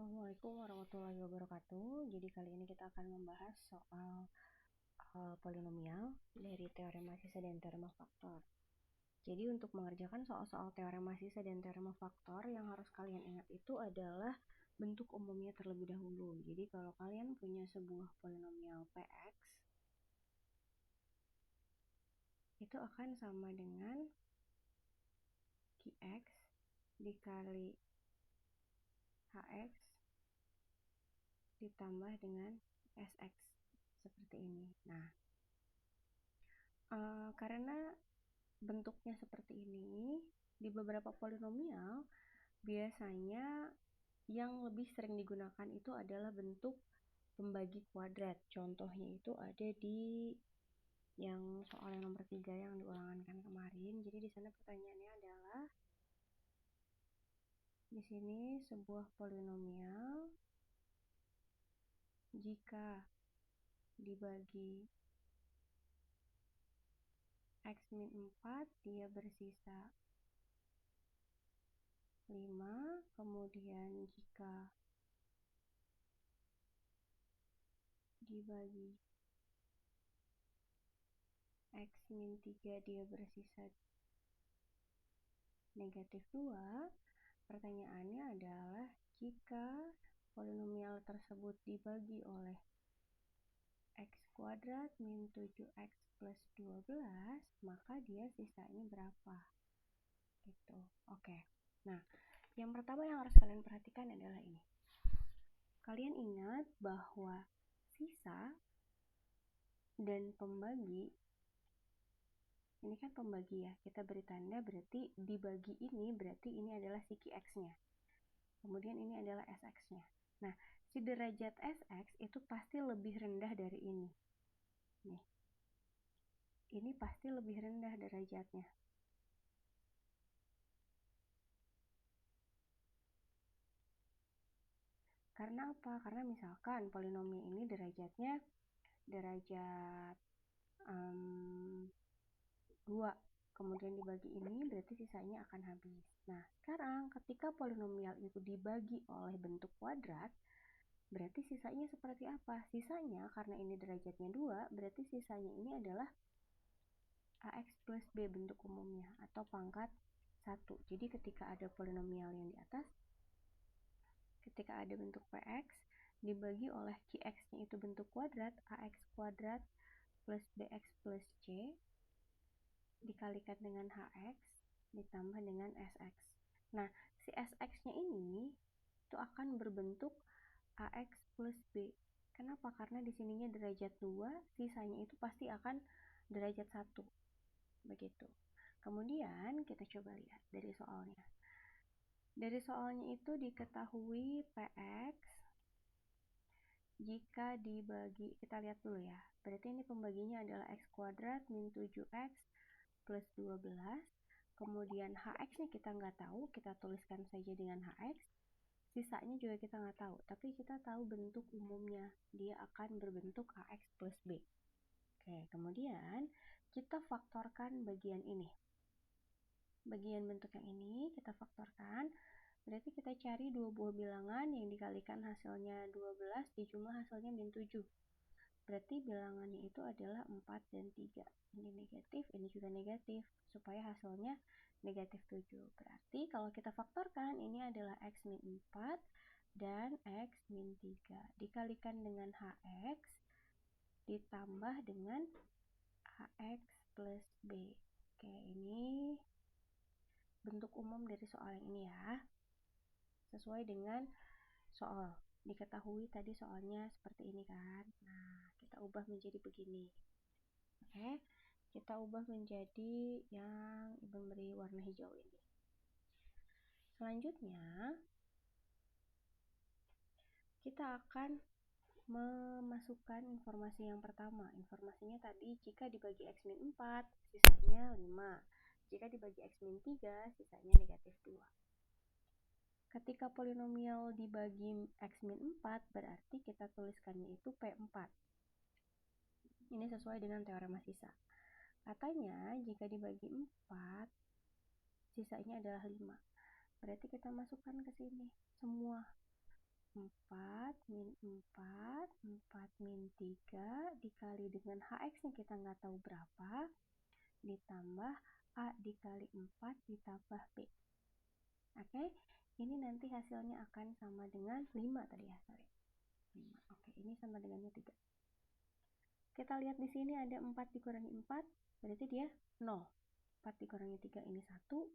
Assalamualaikum warahmatullahi wabarakatuh. Jadi kali ini kita akan membahas soal polinomial dari teorema sisa dan teorema faktor. Jadi untuk mengerjakan soal-soal teorema sisa dan teorema faktor yang harus kalian ingat itu adalah bentuk umumnya terlebih dahulu. Jadi kalau kalian punya sebuah polinomial Px, itu akan sama dengan Qx dikali Hx ditambah dengan Sx seperti ini. Nah, karena bentuknya seperti ini, di beberapa polinomial biasanya yang lebih sering digunakan itu adalah bentuk pembagi kuadrat. Contohnya itu ada di yang soal yang nomor 3 yang diulangan kemarin. Jadi di sana pertanyaannya adalah di sini sebuah polinomial jika dibagi X min 4 dia bersisa 5, kemudian jika dibagi X min 3 dia bersisa negatif 2. Pertanyaannya adalah jika polinomial tersebut dibagi oleh X kuadrat min 7X plus 12, maka dia sisanya berapa? Gitu. Oke. Nah, yang pertama yang harus kalian perhatikan adalah ini. Kalian ingat bahwa sisa dan pembagi, ini kan pembagi ya, kita beri tanda berarti dibagi ini, berarti ini adalah si Qx-nya. Kemudian ini adalah Sx-nya. Nah, si derajat Sx itu pasti lebih rendah dari ini. Nih. Ini pasti lebih rendah derajatnya. Karena apa? Karena misalkan polinomial ini derajatnya derajat 2, kemudian dibagi ini berarti sisanya akan habis. Nah, sekarang ketika polinomial itu dibagi oleh bentuk kuadrat, berarti sisanya seperti apa? Sisanya karena ini derajatnya 2, berarti sisanya ini adalah AX plus B bentuk umumnya atau pangkat 1. Jadi ketika ada polinomial yang di atas, ketika ada bentuk Px dibagi oleh Qx-nya itu bentuk kuadrat, AX kuadrat plus BX plus C dikalikan dengan Hx ditambah dengan Sx. Nah, si Sx-nya ini itu akan berbentuk AX plus B. Kenapa? Karena di sininya derajat 2, sisanya itu pasti akan derajat 1. Begitu. Kemudian kita coba lihat dari soalnya. Dari soalnya itu diketahui Px jika dibagi, kita lihat dulu ya. Berarti ini pembaginya adalah X kuadrat min 7X plus 12. Kemudian Hx-nya kita nggak tahu, kita tuliskan saja dengan Hx. Sisanya juga kita nggak tahu, tapi kita tahu bentuk umumnya. Dia akan berbentuk AX plus B. Oke, kemudian kita faktorkan bagian ini. Bagian bentuk yang ini kita faktorkan. Berarti kita cari dua buah bilangan yang dikalikan hasilnya 12 dijumlah hasilnya min 7. Berarti bilangannya itu adalah 4 dan 3. Ini negatif, ini juga negatif. Supaya hasilnya negatif 7. Berarti kalau kita faktorkan ini adalah X min 4 dan X min 3. Dikalikan dengan Hx ditambah dengan Hx plus B. Oke, ini bentuk umum dari soal yang ini ya. Sesuai dengan soal. Diketahui tadi soalnya seperti ini kan. Nah, kita ubah menjadi begini. Oke, kita ubah menjadi yang memberi warna hijau ini. Selanjutnya, kita akan memasukkan informasi yang pertama. Informasinya tadi jika dibagi X min 4, sisanya 5. Jika dibagi X min 3, sisanya negatif 2. Ketika polinomial dibagi X min 4, berarti kita tuliskannya itu P4. Ini sesuai dengan teorema sisa. Katanya jika dibagi 4, sisanya adalah 5. Berarti kita masukkan ke sini semua. 4 min 4, 4 min 3 dikali dengan HX-nya kita nggak tahu berapa, ditambah A dikali 4 ditambah B. Oke, ini nanti hasilnya akan sama dengan 5 tadi ya, sorry. 5. Oke, ini sama dengannya 3. Kita lihat di sini ada 4 dikurangi 4, berarti dia 0. 4 dikurangi 3 ini 1,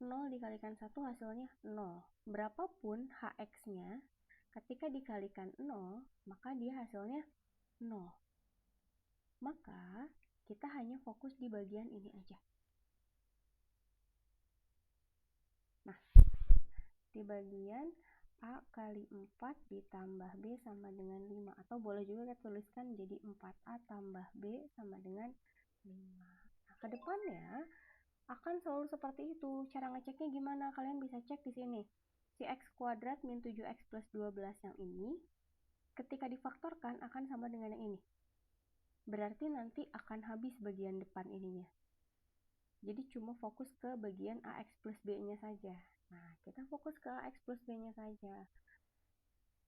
0 dikalikan 1 hasilnya 0. Berapapun HX-nya, ketika dikalikan 0, maka dia hasilnya 0. Maka kita hanya fokus di bagian ini aja. Nah, di bagian A kali 4 ditambah B sama dengan 5. Atau boleh juga kita tuliskan jadi 4A tambah B sama dengan 5. Nah, ke depannya akan selalu seperti itu. Cara ngeceknya gimana? Kalian bisa cek di sini. Si X kuadrat min 7X plus 12 yang ini, ketika difaktorkan akan sama dengan yang ini. Berarti nanti akan habis bagian depan ininya. Jadi cuma fokus ke bagian AX plus B-nya saja. Nah, kita fokus ke AX plus B-nya saja.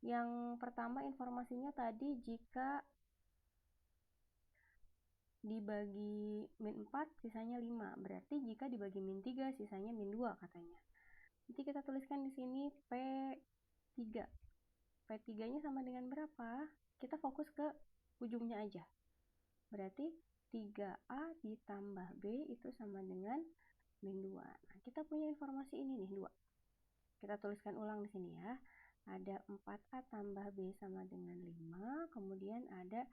Yang pertama informasinya tadi jika dibagi min 4 sisanya 5. Berarti jika dibagi min 3 sisanya min 2 katanya. Nanti kita tuliskan di sini P3. P3-nya sama dengan berapa? Kita fokus ke ujungnya aja. Berarti 3A ditambah B itu sama dengan min 2. Nah, kita punya informasi ini nih, 2. Kita tuliskan ulang di sini ya. Ada 4A tambah B sama dengan 5, kemudian ada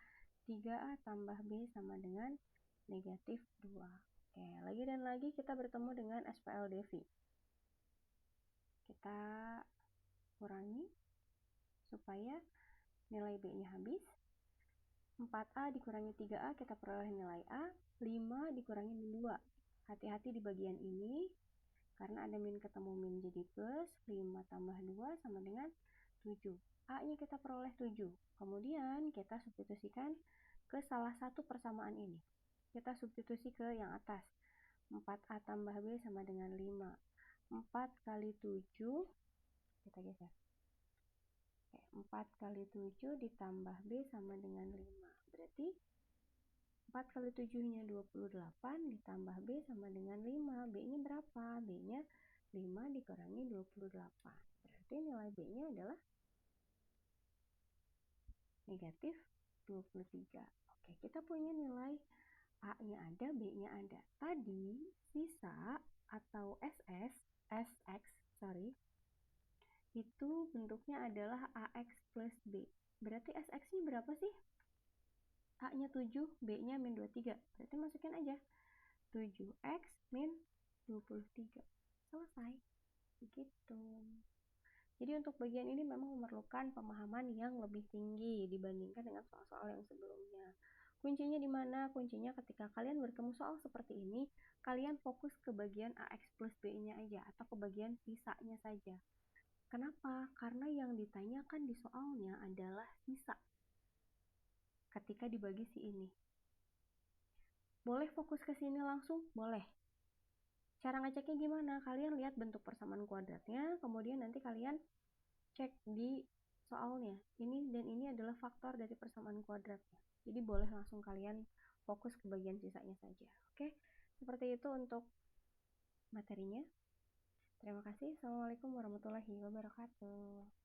3A tambah B sama dengan negatif 2. Oke, lagi dan lagi kita bertemu dengan SPLDV. Kita kurangi supaya nilai B-nya habis. 4A dikurangi 3A kita peroleh nilai A, 5 dikurangi min 2. Hati-hati di bagian ini, karena ada min ketemu min jadi plus, 5 tambah 2 sama dengan 7. A-nya kita peroleh 7. Kemudian kita substitusikan ke salah satu persamaan ini. Kita substitusi ke yang atas. 4A tambah B sama dengan 5. 4 kali 7, kita geser. 4 kali 7 ditambah B sama dengan 5. Berarti 4 kali 7-nya 28 ditambah B sama dengan 5. B-nya berapa? B-nya 5 dikurangi 28. Berarti nilai B-nya adalah negatif 23. Oke, kita punya nilai A-nya ada, B-nya ada. Tadi sisa atau SX, itu bentuknya adalah AX plus B. Berarti SX-nya berapa sih? A-nya 7, B-nya min 23. Berarti masukin aja 7X min 23. Selesai. Begitu. Jadi untuk bagian ini memang memerlukan pemahaman yang lebih tinggi dibandingkan dengan soal-soal yang sebelumnya. Kuncinya di mana? Kuncinya ketika kalian bertemu soal seperti ini, kalian fokus ke bagian AX plus B-nya aja atau ke bagian sisanya saja. Kenapa? Karena yang ditanyakan di soalnya adalah sisa ketika dibagi si ini. Boleh fokus ke sini langsung? Boleh. Cara ngeceknya gimana? Kalian lihat bentuk persamaan kuadratnya, kemudian nanti kalian cek di soalnya. Ini dan ini adalah faktor dari persamaan kuadratnya. Jadi boleh langsung kalian fokus ke bagian sisanya saja. Oke, seperti itu untuk materinya. Terima kasih. Assalamualaikum warahmatullahi wabarakatuh.